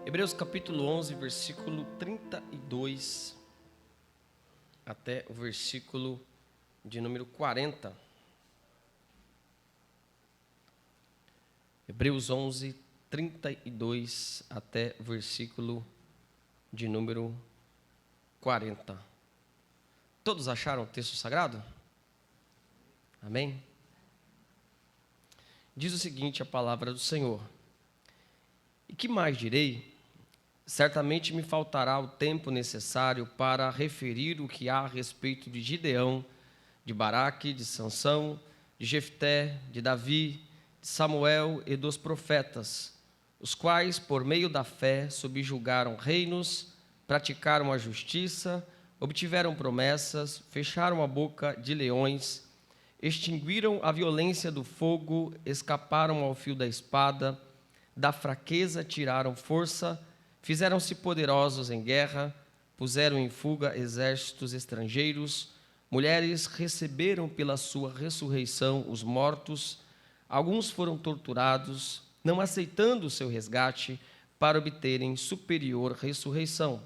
Hebreus capítulo 11, versículo 32 até o versículo de número 40. Hebreus 11, 32 até o versículo de número 40. Todos acharam o texto sagrado? Amém? Diz o seguinte a palavra do Senhor: E que mais direi? Certamente me faltará o tempo necessário para referir o que há a respeito de Gideão, de Baraque, de Sansão, de Jefté, de Davi, de Samuel e dos profetas, os quais, por meio da fé, subjugaram reinos, praticaram a justiça, obtiveram promessas, fecharam a boca de leões, extinguiram a violência do fogo, escaparam ao fio da espada, da fraqueza tiraram força, fizeram-se poderosos em guerra, puseram em fuga exércitos estrangeiros, mulheres receberam pela sua ressurreição os mortos, alguns foram torturados, não aceitando o seu resgate para obterem superior ressurreição.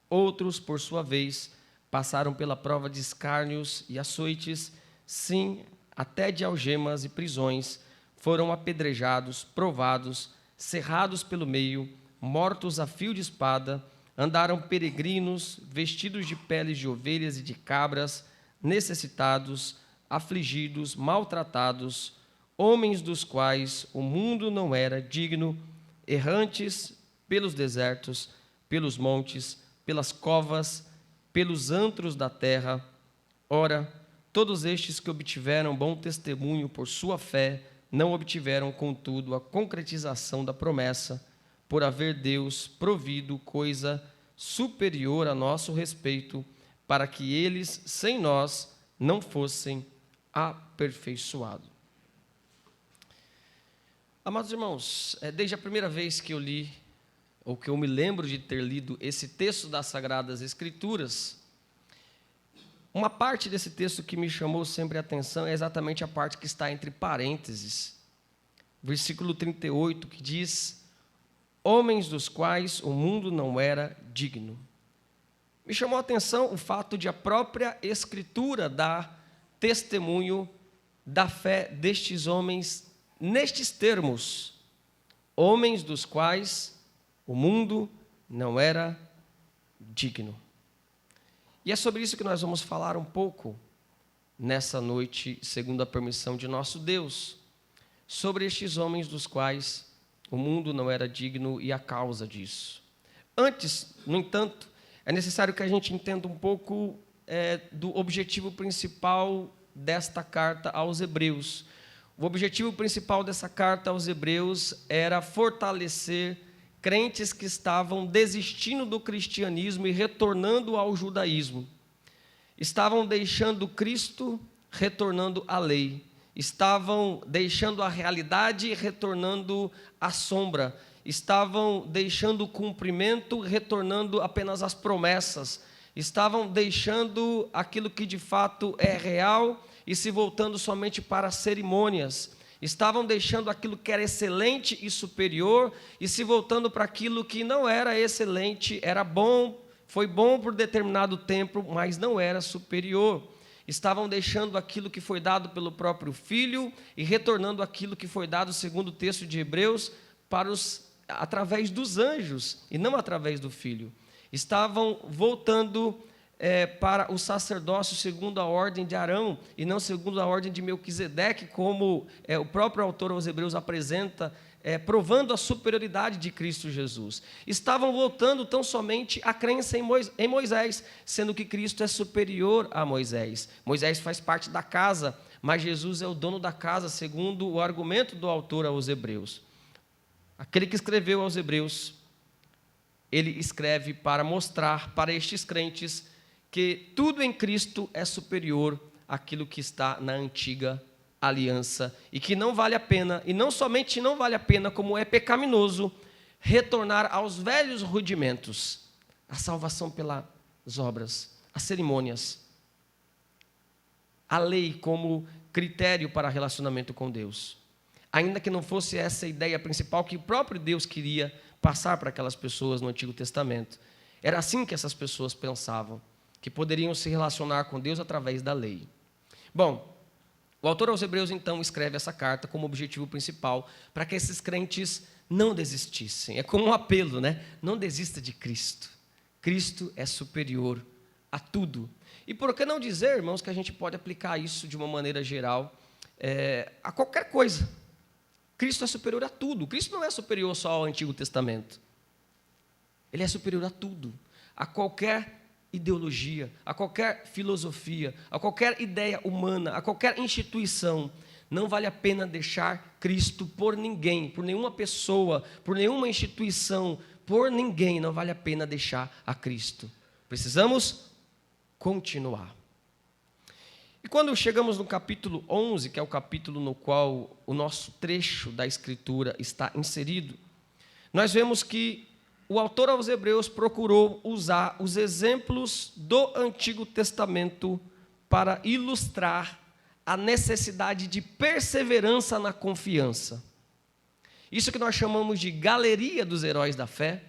Outros, por sua vez, passaram pela prova de escárnios e açoites, sim, até de algemas e prisões, foram apedrejados, provados, cerrados pelo meio, mortos a fio de espada, andaram peregrinos, vestidos de peles de ovelhas e de cabras, necessitados, afligidos, maltratados, homens dos quais o mundo não era digno, errantes pelos desertos, pelos montes, pelas covas, pelos antros da terra. Ora, todos estes que obtiveram bom testemunho por sua fé, não obtiveram, contudo, a concretização da promessa, por haver Deus provido coisa superior a nosso respeito, para que eles, sem nós, não fossem aperfeiçoados. Amados irmãos, desde a primeira vez que eu li, ou que eu me lembro de ter lido esse texto das Sagradas Escrituras, uma parte desse texto que me chamou sempre a atenção é exatamente a parte que está entre parênteses, versículo 38, que diz: homens dos quais o mundo não era digno. Me chamou a atenção o fato de a própria Escritura dar testemunho da fé destes homens nestes termos: homens dos quais o mundo não era digno. E é sobre isso que nós vamos falar um pouco nessa noite, segundo a permissão de nosso Deus, sobre estes homens dos quais o mundo não era digno e a causa disso. Antes, no entanto, é necessário que a gente entenda um pouco do objetivo principal desta carta aos Hebreus. O objetivo principal dessa carta aos Hebreus era fortalecer crentes que estavam desistindo do cristianismo e retornando ao judaísmo. Estavam deixando Cristo, retornando à lei. Estavam deixando a realidade e retornando à sombra. Estavam deixando o cumprimento, retornando apenas às promessas. Estavam deixando aquilo que de fato é real e se voltando somente para as cerimônias. Estavam deixando aquilo que era excelente e superior e se voltando para aquilo que não era excelente, era bom, foi bom por determinado tempo, mas não era superior. Estavam deixando aquilo que foi dado pelo próprio Filho e retornando aquilo que foi dado, segundo o texto de Hebreus, através dos anjos e não através do Filho. Estavam voltando para o sacerdócio segundo a ordem de Arão e não segundo a ordem de Melquisedeque, como o próprio autor aos Hebreus apresenta, provando a superioridade de Cristo Jesus. Estavam voltando tão somente à crença em Moisés, sendo que Cristo é superior a Moisés. Moisés faz parte da casa, mas Jesus é o dono da casa, segundo o argumento do autor aos Hebreus. Aquele que escreveu aos Hebreus, ele escreve para mostrar para estes crentes que tudo em Cristo é superior àquilo que está na antiga aliança e que não vale a pena, e não somente não vale a pena, como é pecaminoso, retornar aos velhos rudimentos, a salvação pelas obras, as cerimônias, a lei como critério para relacionamento com Deus. Ainda que não fosse essa a ideia principal que o próprio Deus queria passar para aquelas pessoas no Antigo Testamento. Era assim que essas pessoas pensavam, que poderiam se relacionar com Deus através da lei. Bom, o autor aos Hebreus, então, escreve essa carta como objetivo principal para que esses crentes não desistissem. É como um apelo, né? Não desista de Cristo. Cristo é superior a tudo. E por que não dizer, irmãos, que a gente pode aplicar isso de uma maneira geral a qualquer coisa? Cristo é superior a tudo. Cristo não é superior só ao Antigo Testamento. Ele é superior a tudo, a qualquer ideologia, a qualquer filosofia, a qualquer ideia humana, a qualquer instituição. Não vale a pena deixar Cristo por ninguém, por nenhuma pessoa, por nenhuma instituição, por ninguém. Não vale a pena deixar a Cristo. Precisamos continuar. E quando chegamos no capítulo 11, que é o capítulo no qual o nosso trecho da Escritura está inserido, nós vemos que o autor aos Hebreus procurou usar os exemplos do Antigo Testamento para ilustrar a necessidade de perseverança na confiança. Isso que nós chamamos de galeria dos heróis da fé,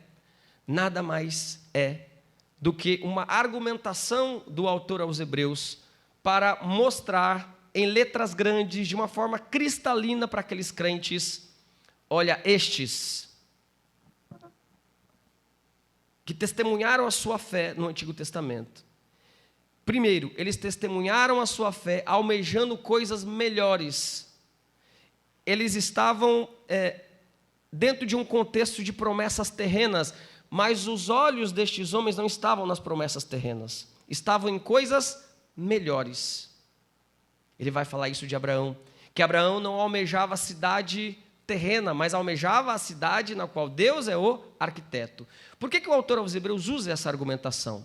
nada mais é do que uma argumentação do autor aos Hebreus para mostrar em letras grandes, de uma forma cristalina para aqueles crentes, olha, estes que testemunharam a sua fé no Antigo Testamento. Primeiro, eles testemunharam a sua fé almejando coisas melhores. Eles estavam dentro de um contexto de promessas terrenas, mas os olhos destes homens não estavam nas promessas terrenas, estavam em coisas melhores. Ele vai falar isso de Abraão, que Abraão não almejava a cidade terrena, mas almejava a cidade na qual Deus é o arquiteto. Por que o autor aos Hebreus usa essa argumentação?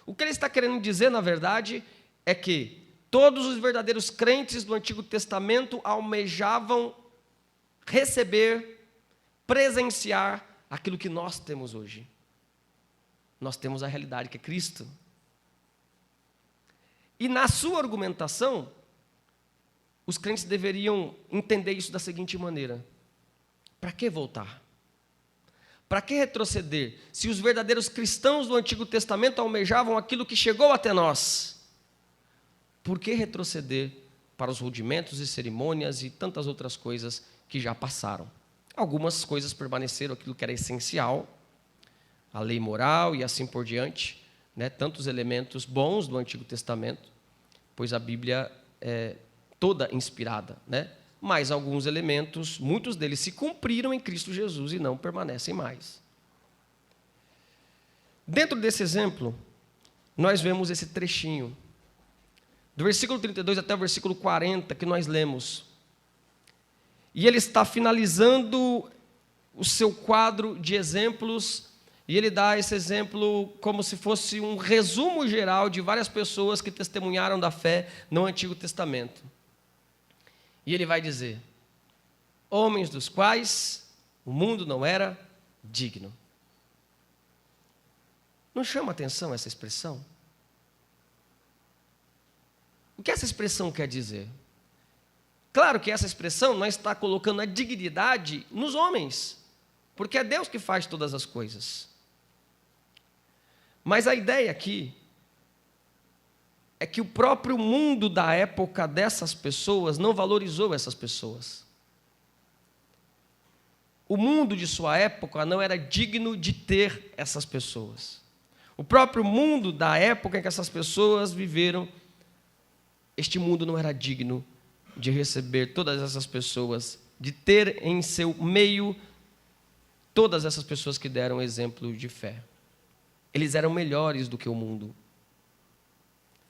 O que ele está querendo dizer, na verdade, é que todos os verdadeiros crentes do Antigo Testamento almejavam receber, presenciar aquilo que nós temos hoje. Nós temos a realidade que é Cristo. E na sua argumentação, os crentes deveriam entender isso da seguinte maneira: para que voltar? Para que retroceder? Se os verdadeiros cristãos do Antigo Testamento almejavam aquilo que chegou até nós, por que retroceder para os rudimentos e cerimônias e tantas outras coisas que já passaram? Algumas coisas permaneceram, aquilo que era essencial, a lei moral e assim por diante, né? Tantos elementos bons do Antigo Testamento, pois a Bíblia é toda inspirada, né? Mas alguns elementos, muitos deles se cumpriram em Cristo Jesus e não permanecem mais. Dentro desse exemplo, nós vemos esse trechinho, do versículo 32 até o versículo 40, que nós lemos. E ele está finalizando o seu quadro de exemplos, e ele dá esse exemplo como se fosse um resumo geral de várias pessoas que testemunharam da fé no Antigo Testamento. E ele vai dizer: homens dos quais o mundo não era digno. Não chama atenção essa expressão? O que essa expressão quer dizer? Claro que essa expressão não está colocando a dignidade nos homens, porque é Deus que faz todas as coisas. Mas a ideia aqui é que o próprio mundo da época dessas pessoas não valorizou essas pessoas. O mundo de sua época não era digno de ter essas pessoas. O próprio mundo da época em que essas pessoas viveram, este mundo não era digno de receber todas essas pessoas, de ter em seu meio todas essas pessoas que deram exemplo de fé. Eles eram melhores do que o mundo.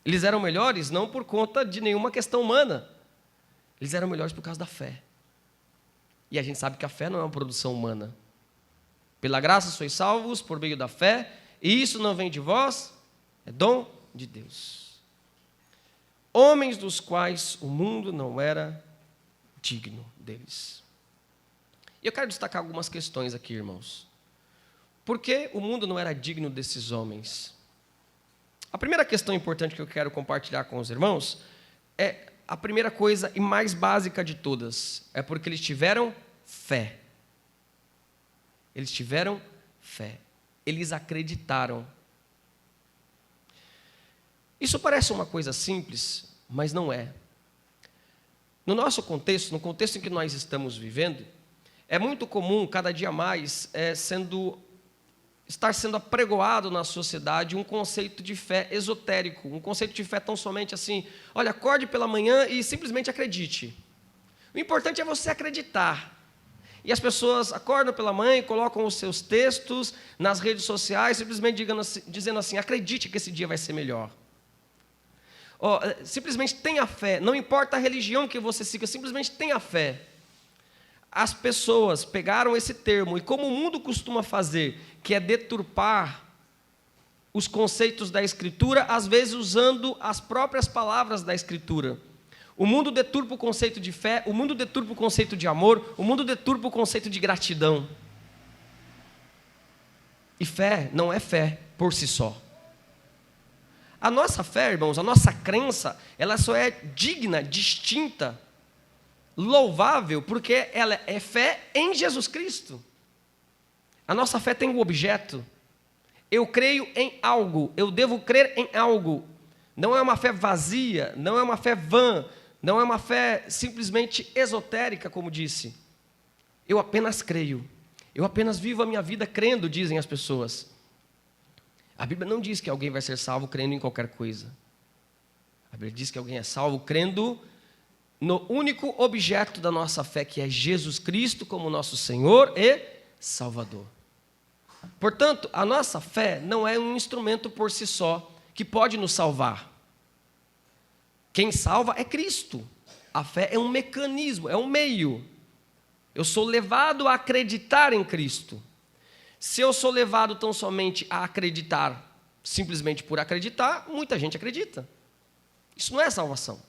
Eles eram melhores não por conta de nenhuma questão humana. Eles eram melhores por causa da fé. E a gente sabe que a fé não é uma produção humana. Pela graça sois salvos por meio da fé, e isso não vem de vós, é dom de Deus. Homens dos quais o mundo não era digno deles. E eu quero destacar algumas questões aqui, irmãos. Por que o mundo não era digno desses homens? A primeira questão importante que eu quero compartilhar com os irmãos é a primeira coisa e mais básica de todas. É porque eles tiveram fé. Eles tiveram fé. Eles acreditaram. Isso parece uma coisa simples, mas não é. No nosso contexto, no contexto em que nós estamos vivendo, é muito comum, cada dia mais, estar sendo apregoado na sociedade um conceito de fé esotérico, um conceito de fé tão somente assim, olha, acorde pela manhã e simplesmente acredite. O importante é você acreditar. E as pessoas acordam pela manhã e colocam os seus textos nas redes sociais, simplesmente dizendo assim, acredite que esse dia vai ser melhor. Simplesmente tenha fé, não importa a religião que você siga, simplesmente tenha fé. As pessoas pegaram esse termo, e como o mundo costuma fazer, que é deturpar os conceitos da Escritura, às vezes usando as próprias palavras da Escritura. O mundo deturpa o conceito de fé, o mundo deturpa o conceito de amor, o mundo deturpa o conceito de gratidão. E fé não é fé por si só. A nossa fé, irmãos, a nossa crença, ela só é digna, distinta, louvável, porque ela é fé em Jesus Cristo. A nossa fé tem um objeto. Eu creio em algo, eu devo crer em algo. Não é uma fé vazia, não é uma fé vã, não é uma fé simplesmente esotérica, como disse. Eu apenas creio. Eu apenas vivo a minha vida crendo, dizem as pessoas. A Bíblia não diz que alguém vai ser salvo crendo em qualquer coisa. A Bíblia diz que alguém é salvo crendo no único objeto da nossa fé, que é Jesus Cristo como nosso Senhor e Salvador. Portanto, a nossa fé não é um instrumento por si só que pode nos salvar. Quem salva é Cristo. A fé é um mecanismo, é um meio. Eu sou levado a acreditar em Cristo. Se eu sou levado tão somente a acreditar, simplesmente por acreditar, muita gente acredita. Isso não é salvação.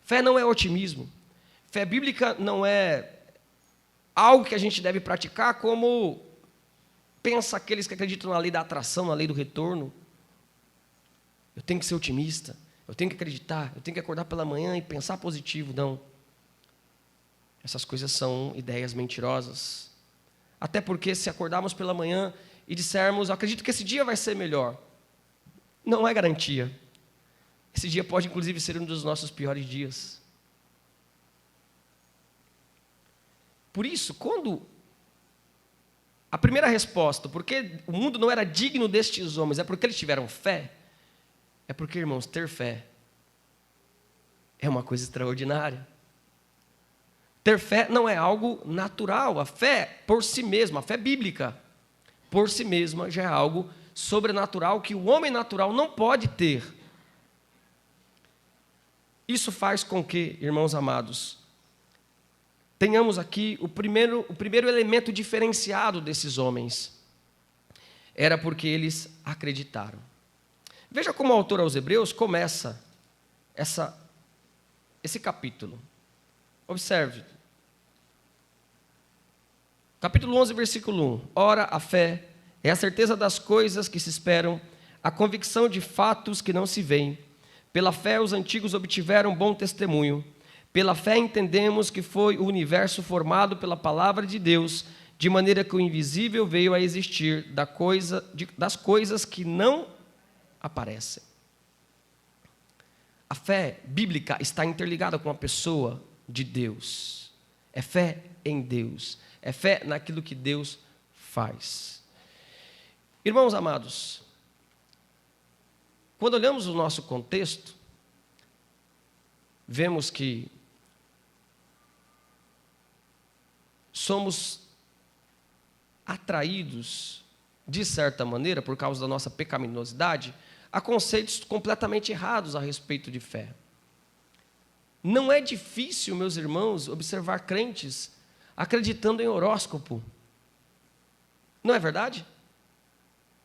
Fé não é otimismo. Fé bíblica não é algo que a gente deve praticar como pensa aqueles que acreditam na lei da atração, na lei do retorno. Eu tenho que ser otimista, eu tenho que acreditar, eu tenho que acordar pela manhã e pensar positivo. Não. Essas coisas são ideias mentirosas. Até porque se acordarmos pela manhã e dissermos, acredito que esse dia vai ser melhor, não é garantia. Esse dia pode, inclusive, ser um dos nossos piores dias. Por isso, quando a primeira resposta, porque o mundo não era digno destes homens, é porque eles tiveram fé, é porque, irmãos, ter fé é uma coisa extraordinária. Ter fé não é algo natural, a fé por si mesma, a fé bíblica, por si mesma já é algo sobrenatural que o homem natural não pode ter. Isso faz com que, irmãos amados, tenhamos aqui o primeiro elemento diferenciado desses homens. Era porque eles acreditaram. Veja como o autor aos Hebreus começa esse capítulo. Observe. Capítulo 11, versículo 1. Ora, a fé é a certeza das coisas que se esperam, a convicção de fatos que não se veem. Pela fé os antigos obtiveram bom testemunho. Pela fé entendemos que foi o universo formado pela palavra de Deus, de maneira que o invisível veio a existir das coisas que não aparecem. A fé bíblica está interligada com a pessoa de Deus. É fé em Deus. É fé naquilo que Deus faz. Irmãos amados, quando olhamos o nosso contexto, vemos que somos atraídos, de certa maneira, por causa da nossa pecaminosidade, a conceitos completamente errados a respeito de fé. Não é difícil, meus irmãos, observar crentes acreditando em horóscopo. Não é verdade?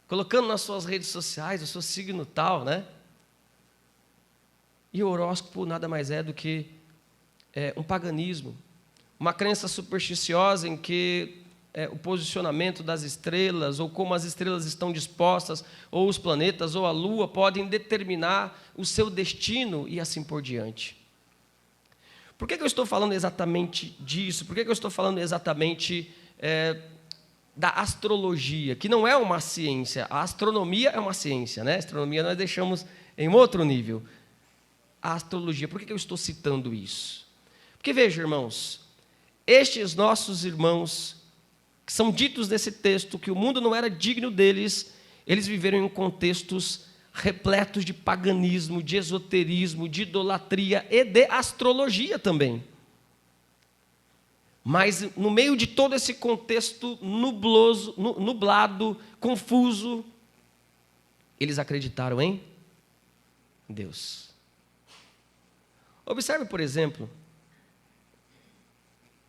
Colocando nas suas redes sociais o seu signo tal, né? E o horóscopo nada mais é do que um paganismo, uma crença supersticiosa em que o posicionamento das estrelas, ou como as estrelas estão dispostas, ou os planetas, ou a lua, podem determinar o seu destino e assim por diante. Por que eu estou falando exatamente disso? Por que eu estou falando exatamente da astrologia, que não é uma ciência. A astronomia é uma ciência, né? A astronomia nós deixamos em outro nível. A astrologia, por que eu estou citando isso? Porque veja, irmãos, estes nossos irmãos, que são ditos nesse texto, que o mundo não era digno deles, eles viveram em contextos repletos de paganismo, de esoterismo, de idolatria e de astrologia também. Mas no meio de todo esse contexto nublado, confuso, eles acreditaram em Deus. Observe, por exemplo,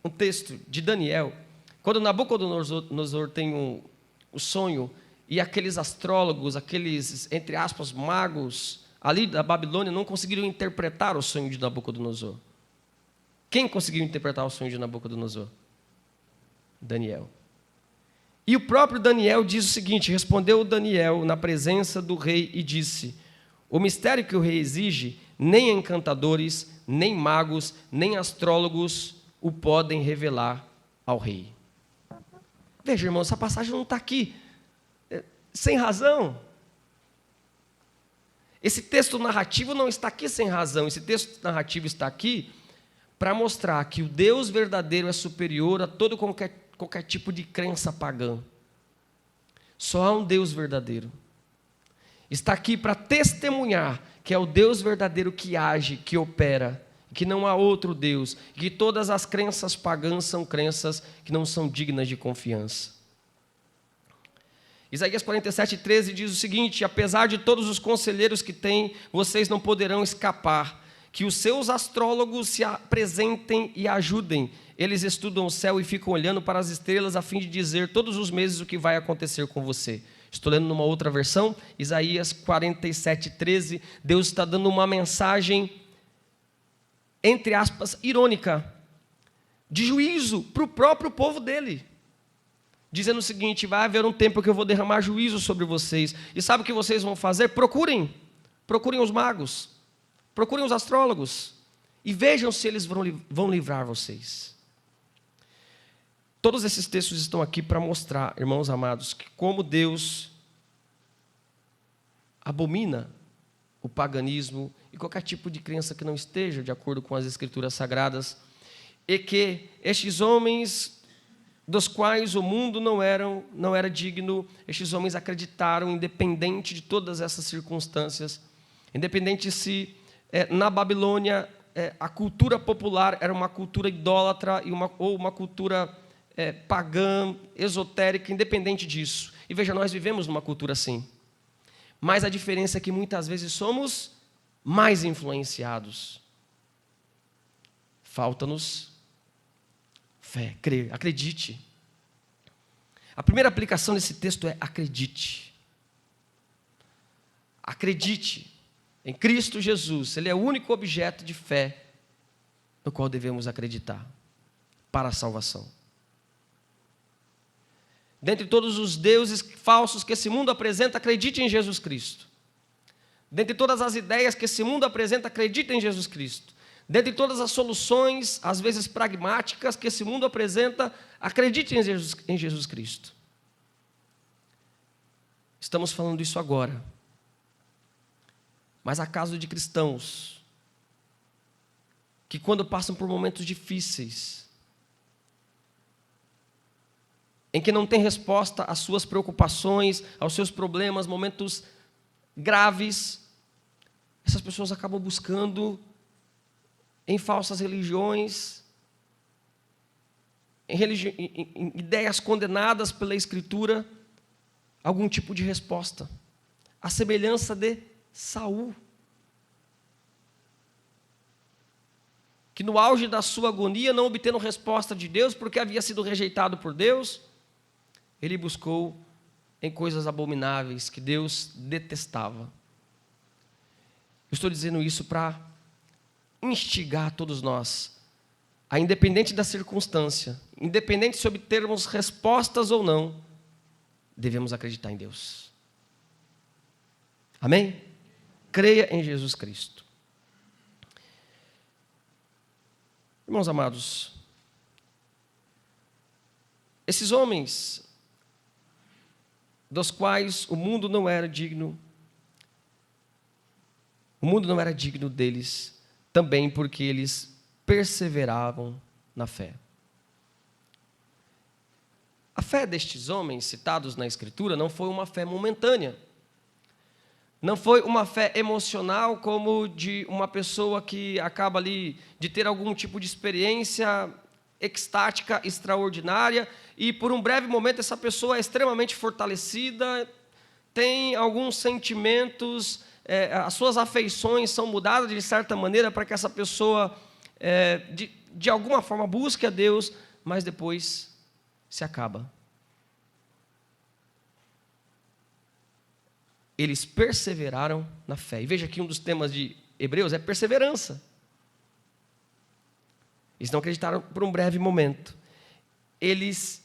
um texto de Daniel, quando Nabucodonosor tem o sonho, e aqueles astrólogos, aqueles, entre aspas, magos, ali da Babilônia, não conseguiram interpretar o sonho de Nabucodonosor. Quem conseguiu interpretar o sonho de Nabucodonosor? Daniel. E o próprio Daniel diz o seguinte: respondeu Daniel na presença do rei e disse: o mistério que o rei exige, nem encantadores, nem magos, nem astrólogos o podem revelar ao rei. Veja, irmão, essa passagem não está aqui sem razão. Esse texto narrativo não está aqui sem razão. Esse texto narrativo está aqui para mostrar que o Deus verdadeiro é superior a todo qualquer tipo de crença pagã. Só há um Deus verdadeiro. Está aqui para testemunhar que é o Deus verdadeiro que age, que opera, que não há outro Deus, que todas as crenças pagãs são crenças que não são dignas de confiança. Isaías 47:13 diz o seguinte: apesar de todos os conselheiros que têm, vocês não poderão escapar. Que os seus astrólogos se apresentem e ajudem. Eles estudam o céu e ficam olhando para as estrelas a fim de dizer todos os meses o que vai acontecer com você. Estou lendo numa outra versão, Isaías 47:13. Deus está dando uma mensagem, entre aspas, irônica, de juízo para o próprio povo dele. Dizendo o seguinte: vai haver um tempo que eu vou derramar juízo sobre vocês. E sabe o que vocês vão fazer? Procurem os magos. Procurem os astrólogos e vejam se eles vão livrar vocês. Todos esses textos estão aqui para mostrar, irmãos amados, que como Deus abomina o paganismo e qualquer tipo de crença que não esteja de acordo com as Escrituras Sagradas, e que estes homens dos quais o mundo não era digno, estes homens acreditaram, independente de todas essas circunstâncias, independente se na Babilônia, a cultura popular era uma cultura idólatra ou uma cultura pagã, esotérica, independente disso. E veja, nós vivemos numa cultura assim. Mas a diferença é que muitas vezes somos mais influenciados. Falta-nos fé, crer, acredite. A primeira aplicação desse texto é acredite. Acredite. Em Cristo Jesus, Ele é o único objeto de fé no qual devemos acreditar para a salvação. Dentre todos os deuses falsos que esse mundo apresenta, acredite em Jesus Cristo. Dentre todas as ideias que esse mundo apresenta, acredite em Jesus Cristo. Dentre todas as soluções, às vezes pragmáticas, que esse mundo apresenta, acredite em Jesus Cristo. Estamos falando isso agora. Mas há casos de cristãos que, quando passam por momentos difíceis, em que não tem resposta às suas preocupações, aos seus problemas, momentos graves, essas pessoas acabam buscando em falsas religiões, em ideias condenadas pela Escritura, algum tipo de resposta. A semelhança de Saul, que no auge da sua agonia, não obtendo resposta de Deus, porque havia sido rejeitado por Deus, ele buscou em coisas abomináveis que Deus detestava. Eu estou dizendo isso para instigar todos nós, a independente da circunstância, independente se obtermos respostas ou não, devemos acreditar em Deus. Amém? Creia em Jesus Cristo. Irmãos amados, Esses homens, dos quais o mundo não era digno deles, também porque eles perseveravam na fé. A fé destes homens citados na Escritura não foi uma fé momentânea. Não foi uma fé emocional como de uma pessoa que acaba ali de ter algum tipo de experiência extática, extraordinária, e por um breve momento essa pessoa é extremamente fortalecida, tem alguns sentimentos, as suas afeições são mudadas de certa maneira para que essa pessoa, de alguma forma, busque a Deus, mas depois se acaba. Eles perseveraram na fé. E veja que um dos temas de Hebreus é perseverança. Eles não acreditaram por um breve momento. Eles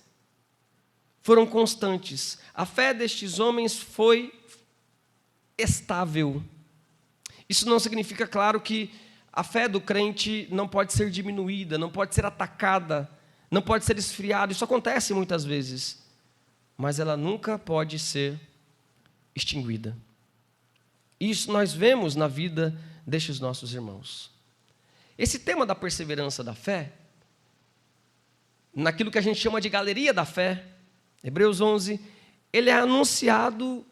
foram constantes. A fé destes homens foi estável. Isso não significa, claro, que a fé do crente não pode ser diminuída, não pode ser atacada, não pode ser esfriada. Isso acontece muitas vezes. Mas ela nunca pode ser extinguida. Isso nós vemos na vida destes nossos irmãos. Esse tema da perseverança da fé, naquilo que a gente chama de galeria da fé, Hebreus 11, ele é anunciado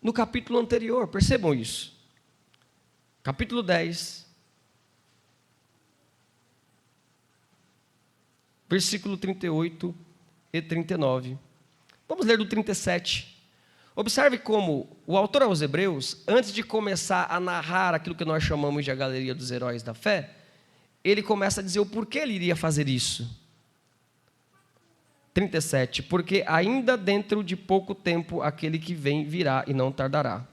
no capítulo anterior, percebam isso. Capítulo 10, versículo 38 e 39. Vamos ler do 37. Observe como o autor aos Hebreus, antes de começar a narrar aquilo que nós chamamos de a galeria dos heróis da fé, ele começa a dizer o porquê ele iria fazer isso. 37. Porque ainda dentro de pouco tempo aquele que vem virá e não tardará.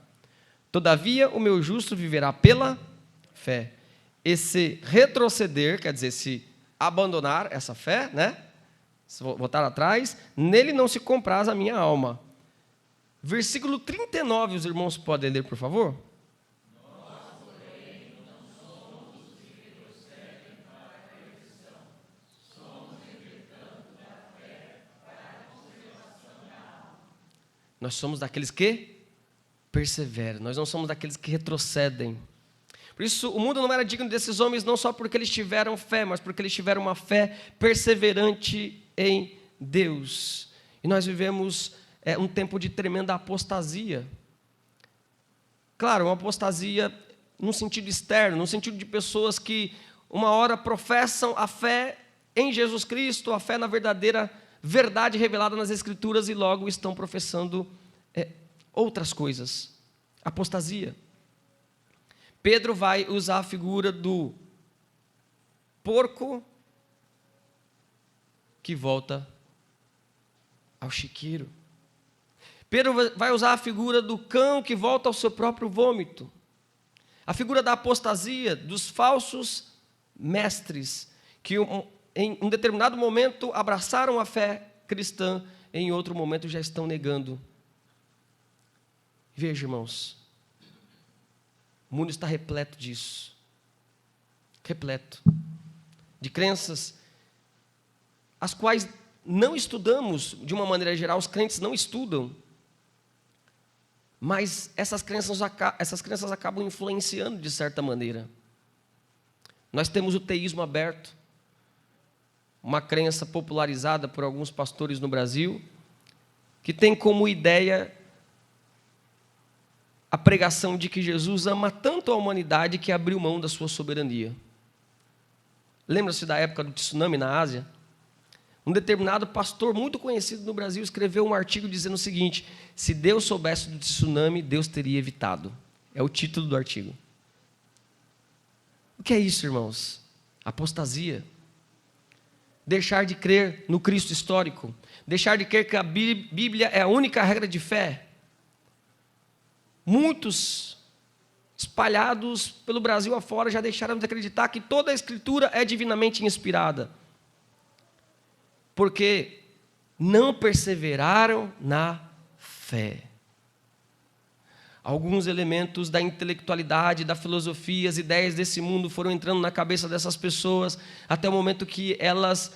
Todavia o meu justo viverá pela fé. Esse retroceder, quer dizer, se abandonar essa fé, né? Se voltar atrás, nele não se compraz a minha alma. Versículo 39, os irmãos podem ler, por favor? Nós, porém, não somos os que retrocedem para a perdição. Somos, entretanto, da fé para a conservação da alma. Nós somos daqueles que perseveram, nós não somos daqueles que retrocedem. Por isso, o mundo não era digno desses homens, não só porque eles tiveram fé, mas porque eles tiveram uma fé perseverante em Deus. E nós vivemos um tempo de tremenda apostasia. Claro, uma apostasia num sentido externo, no sentido de pessoas que uma hora professam a fé em Jesus Cristo, a fé na verdadeira verdade revelada nas Escrituras e logo estão professando outras coisas. Apostasia. Pedro vai usar a figura do porco que volta ao chiqueiro. Pedro vai usar a figura do cão que volta ao seu próprio vômito. A figura da apostasia, dos falsos mestres, que em um determinado momento abraçaram a fé cristã, em outro momento já estão negando. Veja, irmãos, o mundo está repleto disso. Repleto. De crenças as quais não estudamos, de uma maneira geral, os crentes não estudam. Mas essas crenças acabam influenciando de certa maneira. Nós temos o teísmo aberto, uma crença popularizada por alguns pastores no Brasil, que tem como ideia a pregação de que Jesus ama tanto a humanidade que abriu mão da sua soberania. Lembra-se da época do tsunami na Ásia? Um determinado pastor muito conhecido no Brasil escreveu um artigo dizendo o seguinte: se Deus soubesse do tsunami, Deus teria evitado. É o título do artigo. O que é isso, irmãos? Apostasia. Deixar de crer no Cristo histórico. Deixar de crer que a Bíblia é a única regra de fé. Muitos espalhados pelo Brasil afora já deixaram de acreditar que toda a Escritura é divinamente inspirada, porque não perseveraram na fé. Alguns elementos da intelectualidade, da filosofia, as ideias desse mundo foram entrando na cabeça dessas pessoas, até o momento que elas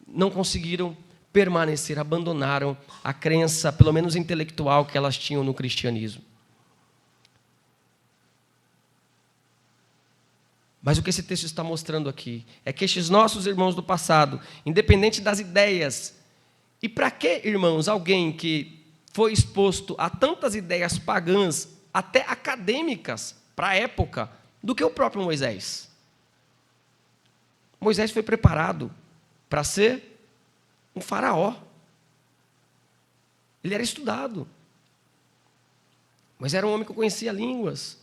não conseguiram permaneceram, abandonaram a crença, pelo menos intelectual, que elas tinham no cristianismo. Mas o que esse texto está mostrando aqui é que estes nossos irmãos do passado, independente das ideias, e para que, irmãos, alguém que foi exposto a tantas ideias pagãs, até acadêmicas, para a época, do que o próprio Moisés? Moisés foi preparado para ser um faraó. Ele era estudado. Mas era um homem que conhecia línguas.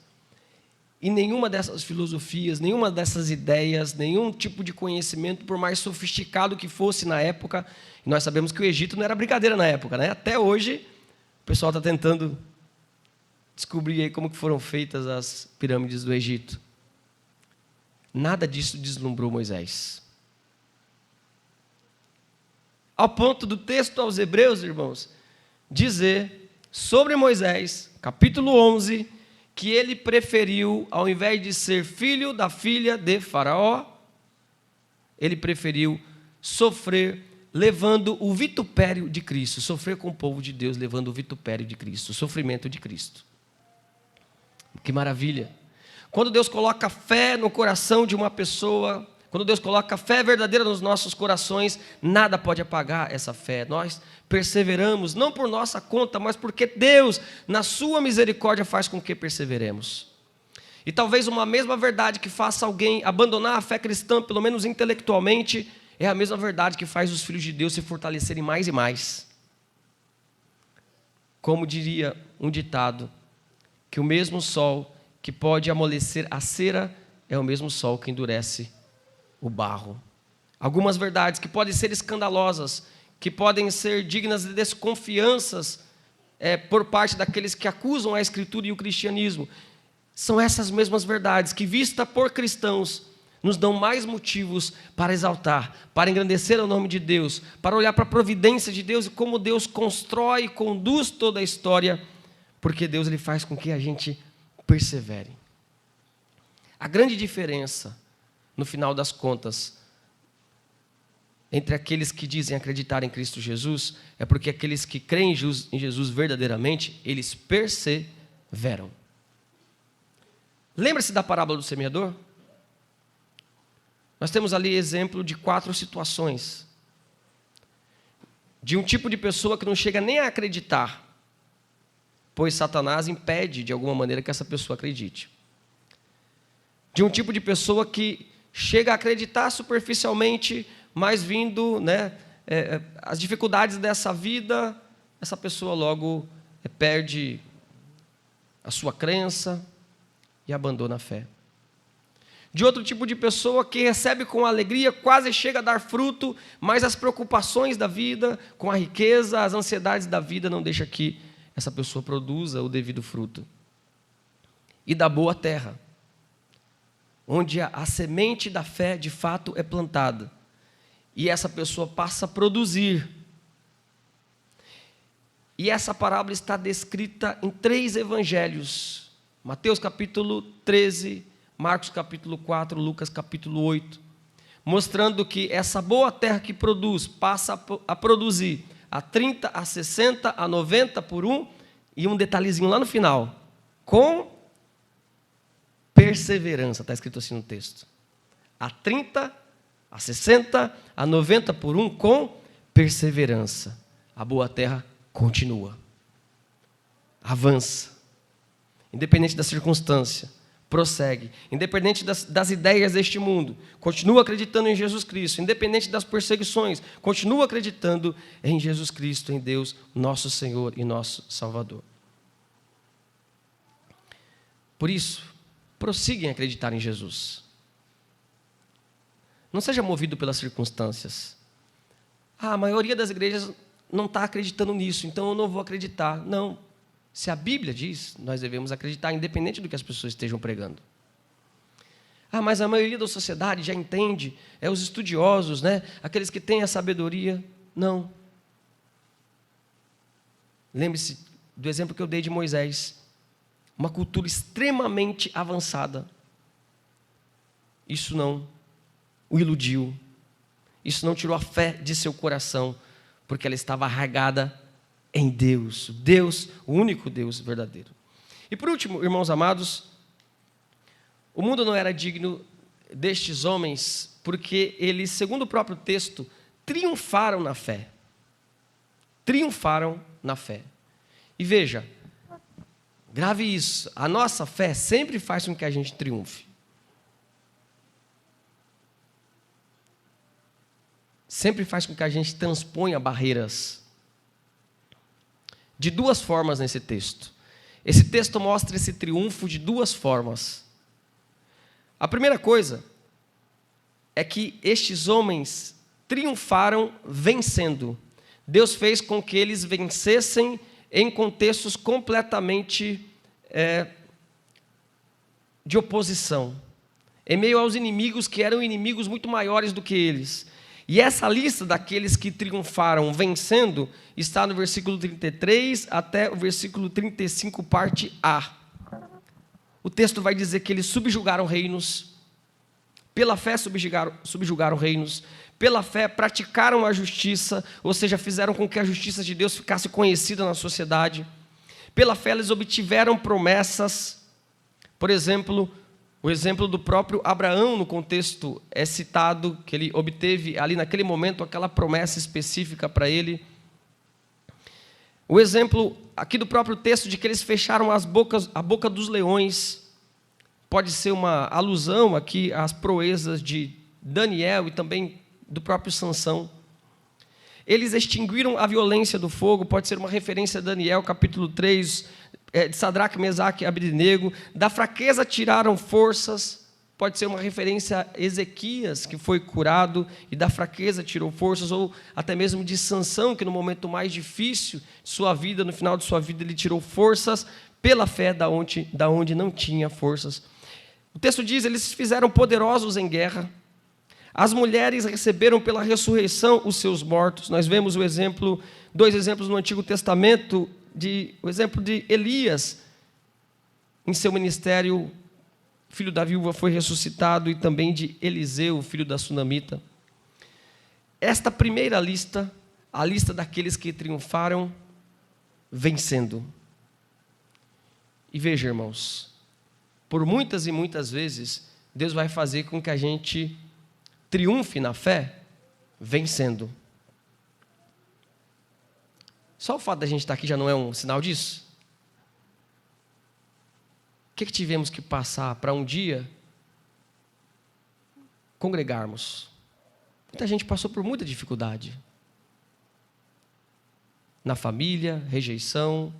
E nenhuma dessas filosofias, nenhuma dessas ideias, nenhum tipo de conhecimento, por mais sofisticado que fosse na época, e nós sabemos que o Egito não era brincadeira na época, né? Até hoje, o pessoal está tentando descobrir aí como que foram feitas as pirâmides do Egito. Nada disso deslumbrou Moisés. Ao ponto do texto aos Hebreus, irmãos, dizer sobre Moisés, capítulo 11, que ele preferiu, ao invés de ser filho da filha de Faraó, ele preferiu sofrer levando o vitupério de Cristo, sofrer com o povo de Deus levando o vitupério de Cristo, o sofrimento de Cristo. Que maravilha! Quando Deus coloca fé no coração de uma pessoa, quando Deus coloca fé verdadeira nos nossos corações, nada pode apagar essa fé. Nós perseveramos, não por nossa conta, mas porque Deus, na sua misericórdia, faz com que perseveremos. E talvez uma mesma verdade que faça alguém abandonar a fé cristã, pelo menos intelectualmente, é a mesma verdade que faz os filhos de Deus se fortalecerem mais e mais. Como diria um ditado, que o mesmo sol que pode amolecer a cera é o mesmo sol que endurece o barro. Algumas verdades que podem ser escandalosas, que podem ser dignas de desconfianças por parte daqueles que acusam a Escritura e o cristianismo, são essas mesmas verdades que, vista por cristãos, nos dão mais motivos para exaltar, para engrandecer o nome de Deus, para olhar para a providência de Deus e como Deus constrói e conduz toda a história, porque Deus ele faz com que a gente persevere. A grande diferença, no final das contas, entre aqueles que dizem acreditar em Cristo Jesus, é porque aqueles que creem em Jesus verdadeiramente, eles perseveram. Lembra-se da parábola do semeador? Nós temos ali exemplo de 4 situações. De um tipo de pessoa que não chega nem a acreditar, pois Satanás impede, de alguma maneira, que essa pessoa acredite. De um tipo de pessoa que chega a acreditar superficialmente, mas vindo, as dificuldades dessa vida, essa pessoa logo perde a sua crença e abandona a fé. De outro tipo de pessoa que recebe com alegria, quase chega a dar fruto, mas as preocupações da vida, com a riqueza, as ansiedades da vida, não deixam que essa pessoa produza o devido fruto. E da boa terra, onde a semente da fé de fato é plantada, e essa pessoa passa a produzir. E essa parábola está descrita em 3 evangelhos: Mateus capítulo 13, Marcos capítulo 4, Lucas capítulo 8, mostrando que essa boa terra que produz, passa a produzir a 30, a 60, a 90 por 1, e um detalhezinho lá no final, com perseverança, está escrito assim no texto. A 30, a 60, a 90 por 1, com perseverança. A boa terra continua, avança, independente da circunstância, prossegue, independente das ideias deste mundo, continua acreditando em Jesus Cristo, independente das perseguições, continua acreditando em Jesus Cristo, em Deus, nosso Senhor e nosso Salvador. Por isso, prossiga em acreditar em Jesus. Não seja movido pelas circunstâncias. A maioria das igrejas não está acreditando nisso, então eu não vou acreditar. Não. Se a Bíblia diz, nós devemos acreditar, independente do que as pessoas estejam pregando. Mas a maioria da sociedade já entende, os estudiosos, aqueles que têm a sabedoria. Não. Lembre-se do exemplo que eu dei de Moisés. Uma cultura extremamente avançada. Isso não o iludiu. Isso não tirou a fé de seu coração, porque ela estava arraigada em Deus, Deus, o único Deus verdadeiro. E por último, irmãos amados, o mundo não era digno destes homens, porque eles, segundo o próprio texto, triunfaram na fé. Triunfaram na fé. E veja, grave isso, a nossa fé sempre faz com que a gente triunfe. Sempre faz com que a gente transponha barreiras. De duas formas nesse texto. Esse texto mostra esse triunfo de duas formas. A primeira coisa é que estes homens triunfaram vencendo. Deus fez com que eles vencessem em contextos completamente de oposição, em meio aos inimigos que eram inimigos muito maiores do que eles. E essa lista daqueles que triunfaram vencendo está no versículo 33 até o versículo 35, parte A. O texto vai dizer que eles subjugaram reinos, pela fé subjugaram reinos, pela fé praticaram a justiça, ou seja, fizeram com que a justiça de Deus ficasse conhecida na sociedade. Pela fé eles obtiveram promessas. Por exemplo, o exemplo do próprio Abraão no contexto é citado, que ele obteve ali naquele momento aquela promessa específica para ele. O exemplo aqui do próprio texto de que eles fecharam a boca dos leões, pode ser uma alusão aqui às proezas de Daniel e também do próprio Sansão. Eles extinguiram a violência do fogo, pode ser uma referência a Daniel, capítulo 3, de Sadraque, Mesaque e Abednego. Da fraqueza tiraram forças, pode ser uma referência a Ezequias, que foi curado e da fraqueza tirou forças, ou até mesmo de Sansão, que no momento mais difícil de sua vida, no final de sua vida, ele tirou forças pela fé da onde não tinha forças. O texto diz, eles se fizeram poderosos em guerra. As mulheres receberam pela ressurreição os seus mortos. Nós vemos dois exemplos no Antigo Testamento, o exemplo de Elias, em seu ministério, filho da viúva foi ressuscitado, e também de Eliseu, filho da sunamita. Esta primeira lista, a lista daqueles que triunfaram vencendo. E veja, irmãos, por muitas e muitas vezes, Deus vai fazer com que a gente triunfe na fé vencendo. Só o fato da gente estar aqui já não é um sinal disso? O que tivemos que passar para um dia congregarmos? Muita gente passou por muita dificuldade. Na família, rejeição,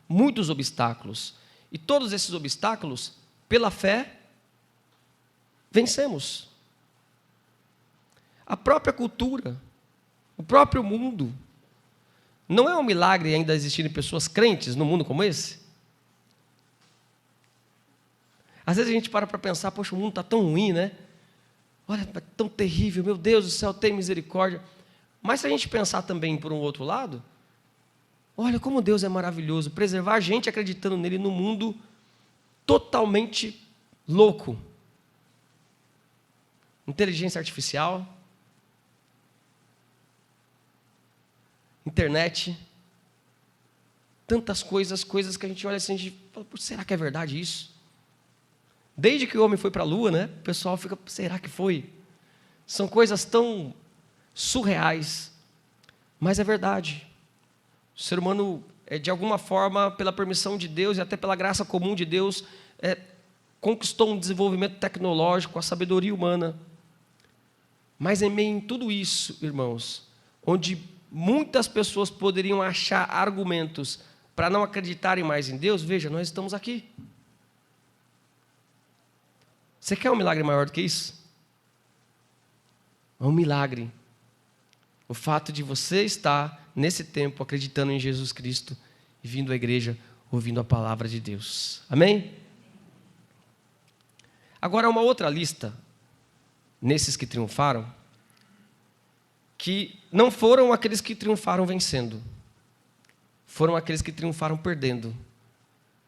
muitos obstáculos. E todos esses obstáculos, pela fé, vencemos. A própria cultura, o próprio mundo. Não é um milagre ainda existirem pessoas crentes num mundo como esse? Às vezes a gente para pensar, poxa, o mundo está tão ruim, né? Olha, tá tão terrível, meu Deus do céu, tem misericórdia. Mas se a gente pensar também por um outro lado, olha como Deus é maravilhoso, preservar a gente acreditando nele num mundo totalmente louco. Inteligência artificial, internet, tantas coisas que a gente olha assim, a gente fala, será que é verdade isso? Desde que o homem foi para a Lua, né, o pessoal fica, será que foi? São coisas tão surreais, mas é verdade. O ser humano, de alguma forma, pela permissão de Deus e até pela graça comum de Deus, conquistou um desenvolvimento tecnológico, a sabedoria humana. Mas em meio a tudo isso, irmãos, onde muitas pessoas poderiam achar argumentos para não acreditarem mais em Deus, veja, nós estamos aqui. Você quer um milagre maior do que isso? É um milagre. O fato de você estar, nesse tempo, acreditando em Jesus Cristo e vindo à igreja, ouvindo a palavra de Deus. Amém? Agora, uma outra lista, nesses que triunfaram, que não foram aqueles que triunfaram vencendo, foram aqueles que triunfaram perdendo.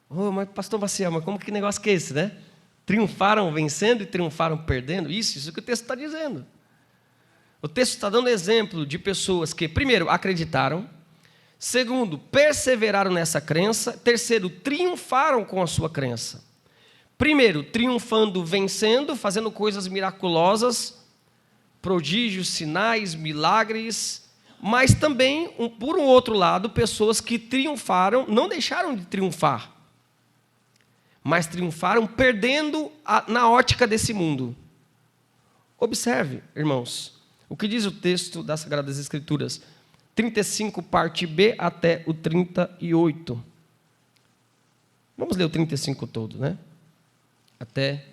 Oh, mas pastor Maciel, mas como que negócio que é esse, né? Triunfaram vencendo e triunfaram perdendo? Isso que o texto está dizendo. O texto está dando exemplo de pessoas que, primeiro, acreditaram, segundo, perseveraram nessa crença, terceiro, triunfaram com a sua crença. Primeiro, triunfando, vencendo, fazendo coisas miraculosas, prodígios, sinais, milagres, mas também, por um outro lado, pessoas que triunfaram, não deixaram de triunfar, mas triunfaram perdendo na ótica desse mundo. Observe, irmãos, o que diz o texto das Sagradas Escrituras, 35, parte B, até o 38. Vamos ler o 35 todo, né? Até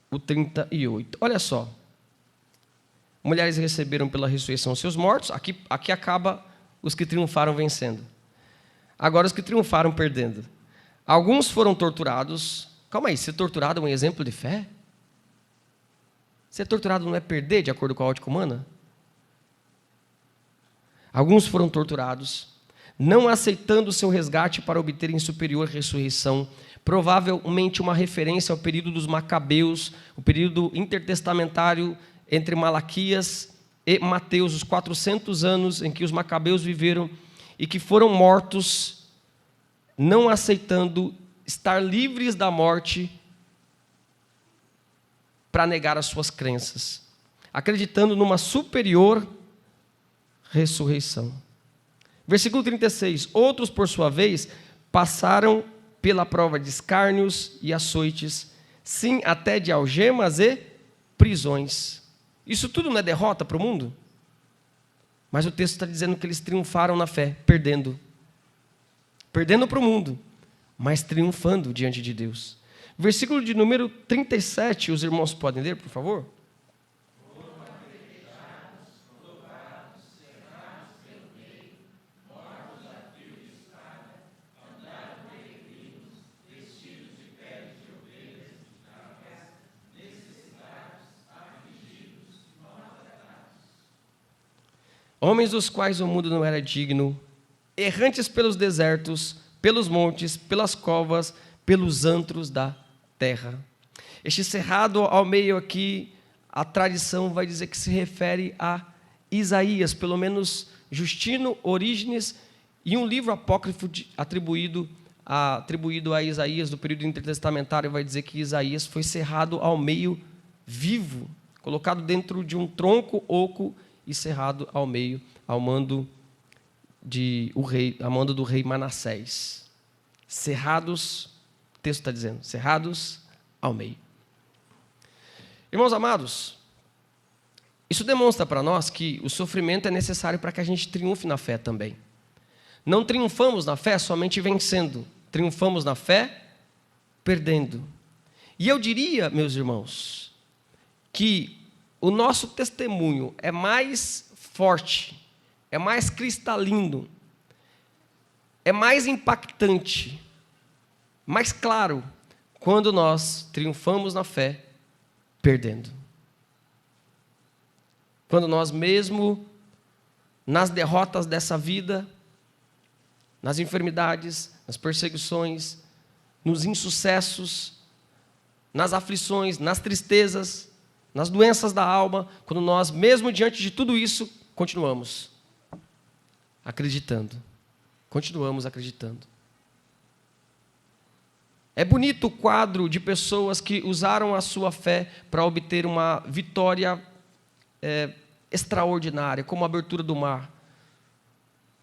o 38. Olha só. Mulheres receberam pela ressurreição seus mortos. Aqui acaba os que triunfaram vencendo. Agora os que triunfaram perdendo. Alguns foram torturados. Calma aí, ser torturado é um exemplo de fé? Ser torturado não é perder, de acordo com a ótica humana? Alguns foram torturados, não aceitando o seu resgate para obterem superior ressurreição, provavelmente uma referência ao período dos Macabeus, o período intertestamentário entre Malaquias e Mateus, os 400 anos em que os Macabeus viveram e que foram mortos, não aceitando estar livres da morte para negar as suas crenças, acreditando numa superior ressurreição. Versículo 36. Outros, por sua vez, passaram pela prova de escárnios e açoites, sim, até de algemas e prisões. Isso tudo não é derrota para o mundo? Mas o texto está dizendo que eles triunfaram na fé, perdendo. Perdendo para o mundo, mas triunfando diante de Deus. Versículo de número 37, os irmãos podem ler, por favor? Homens dos quais o mundo não era digno, errantes pelos desertos, pelos montes, pelas covas, pelos antros da terra. Este cerrado ao meio aqui, a tradição vai dizer que se refere a Isaías, pelo menos Justino, Orígenes, e um livro apócrifo atribuído a Isaías, do período intertestamentário, vai dizer que Isaías foi cerrado ao meio vivo, colocado dentro de um tronco oco e cerrado ao meio, ao mando do rei Manassés. Cerrados, o texto está dizendo, cerrados ao meio. Irmãos amados, isso demonstra para nós que o sofrimento é necessário para que a gente triunfe na fé também. Não triunfamos na fé somente vencendo, triunfamos na fé perdendo. E eu diria, meus irmãos, que o nosso testemunho é mais forte, é mais cristalino, é mais impactante, mais claro, quando nós triunfamos na fé, perdendo. Quando nós mesmo, nas derrotas dessa vida, nas enfermidades, nas perseguições, nos insucessos, nas aflições, nas tristezas, nas doenças da alma, quando nós, mesmo diante de tudo isso, continuamos acreditando. Continuamos acreditando. É bonito o quadro de pessoas que usaram a sua fé para obter uma vitória extraordinária, como a abertura do mar,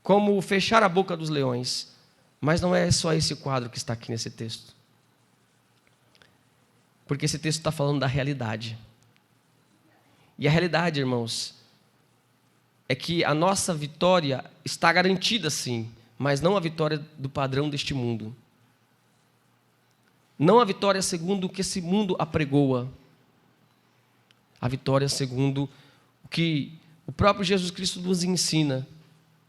como fechar a boca dos leões. Mas não é só esse quadro que está aqui nesse texto. Porque esse texto está falando da realidade. E a realidade, irmãos, é que a nossa vitória está garantida sim, mas não a vitória do padrão deste mundo. Não a vitória segundo o que esse mundo apregoa. A vitória segundo o que o próprio Jesus Cristo nos ensina,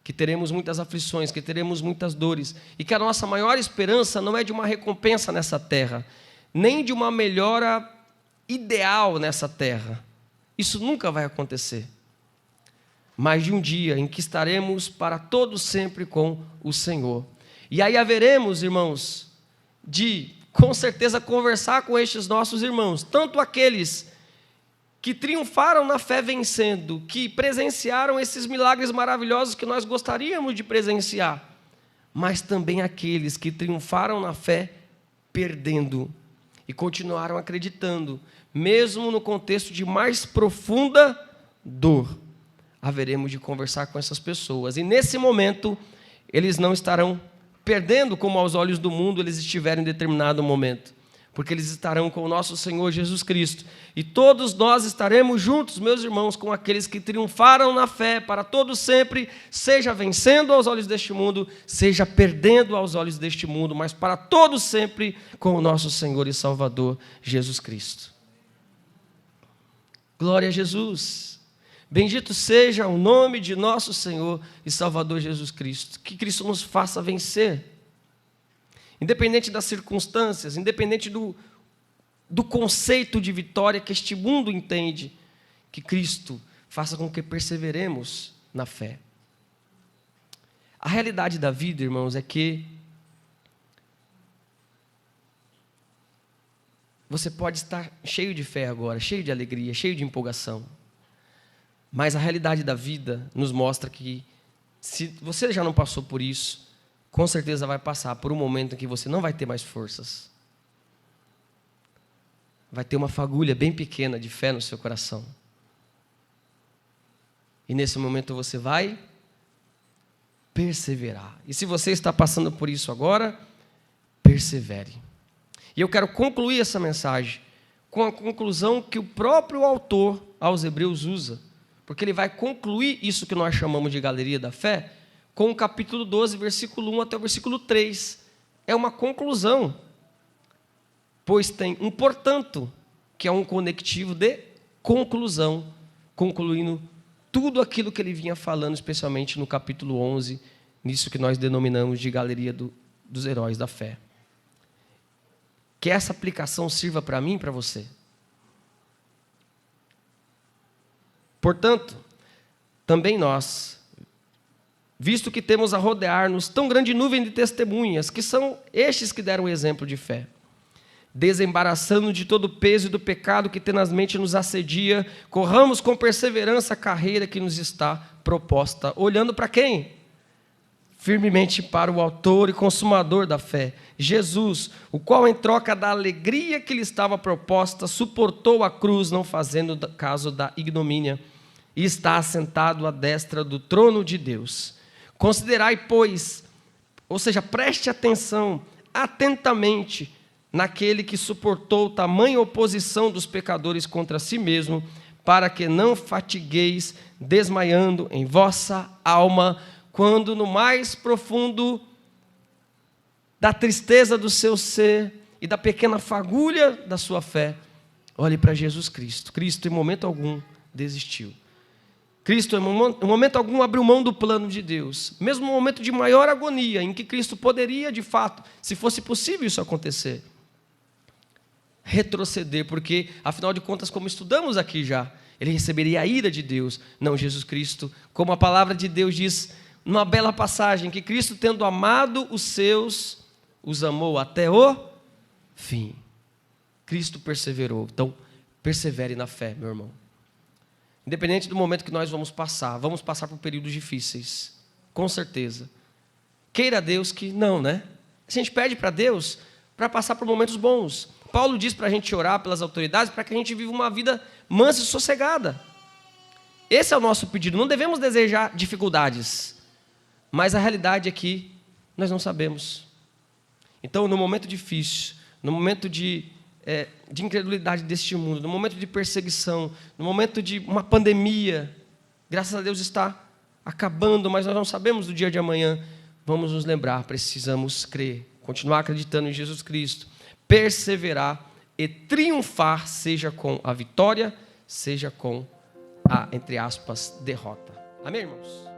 que teremos muitas aflições, que teremos muitas dores, e que a nossa maior esperança não é de uma recompensa nessa terra, nem de uma melhora ideal nessa terra. Isso nunca vai acontecer. Mas de um dia em que estaremos para todo sempre com o Senhor. E aí haveremos, irmãos, de, com certeza, conversar com estes nossos irmãos, tanto aqueles que triunfaram na fé vencendo, que presenciaram esses milagres maravilhosos que nós gostaríamos de presenciar, mas também aqueles que triunfaram na fé perdendo e continuaram acreditando, mesmo no contexto de mais profunda dor. Haveremos de conversar com essas pessoas, e nesse momento eles não estarão perdendo como aos olhos do mundo eles estiverem em determinado momento, porque eles estarão com o nosso Senhor Jesus Cristo, e todos nós estaremos juntos, meus irmãos, com aqueles que triunfaram na fé para todo sempre, seja vencendo aos olhos deste mundo, seja perdendo aos olhos deste mundo, mas para todo sempre com o nosso Senhor e Salvador Jesus Cristo. Glória a Jesus! Bendito seja o nome de nosso Senhor e Salvador Jesus Cristo. Que Cristo nos faça vencer. Independente das circunstâncias, independente do conceito de vitória que este mundo entende, que Cristo faça com que perseveremos na fé. A realidade da vida, irmãos, é que você pode estar cheio de fé agora, cheio de alegria, cheio de empolgação. Mas a realidade da vida nos mostra que, se você já não passou por isso, com certeza vai passar por um momento em que você não vai ter mais forças. Vai ter uma fagulha bem pequena de fé no seu coração. E nesse momento você vai perseverar. E se você está passando por isso agora, persevere. E eu quero concluir essa mensagem com a conclusão que o próprio autor aos Hebreus usa, porque ele vai concluir isso que nós chamamos de galeria da fé, com o capítulo 12, versículo 1 até o versículo 3. É uma conclusão, pois tem um portanto, que é um conectivo de conclusão, concluindo tudo aquilo que ele vinha falando, especialmente no capítulo 11, nisso que nós denominamos de galeria dos heróis da fé. Que essa aplicação sirva para mim e para você. Portanto, também nós, visto que temos a rodear-nos tão grande nuvem de testemunhas, que são estes que deram o exemplo de fé, desembaraçando de todo o peso e do pecado que tenazmente nos assedia, corramos com perseverança a carreira que nos está proposta, olhando para quem? Firmemente para o autor e consumador da fé, Jesus, o qual, em troca da alegria que lhe estava proposta, suportou a cruz, não fazendo caso da ignomínia, e está assentado à destra do trono de Deus. Considerai, pois, ou seja, preste atenção atentamente naquele que suportou tamanha oposição dos pecadores contra si mesmo, para que não fatigueis, desmaiando em vossa alma, quando no mais profundo da tristeza do seu ser e da pequena fagulha da sua fé, olhe para Jesus Cristo. Cristo, em momento algum, desistiu. Cristo, em momento algum, abriu mão do plano de Deus. Mesmo no momento de maior agonia, em que Cristo poderia, de fato, se fosse possível isso acontecer, retroceder, porque, afinal de contas, como estudamos aqui já, ele receberia a ira de Deus. Não, Jesus Cristo, como a palavra de Deus diz, numa bela passagem, que Cristo, tendo amado os seus, os amou até o fim. Cristo perseverou. Então, persevere na fé, meu irmão. Independente do momento que nós vamos passar por períodos difíceis, com certeza. Queira Deus que não, né? A gente pede para Deus para passar por momentos bons. Paulo diz para a gente orar pelas autoridades para que a gente viva uma vida mansa e sossegada. Esse é o nosso pedido. Não devemos desejar dificuldades, mas a realidade é que nós não sabemos. Então, no momento difícil, no momento de incredulidade deste mundo, no momento de perseguição, no momento de uma pandemia, graças a Deus está acabando, mas nós não sabemos do dia de amanhã, vamos nos lembrar, precisamos crer, continuar acreditando em Jesus Cristo, perseverar e triunfar, seja com a vitória, seja com a, entre aspas, derrota. Amém, irmãos?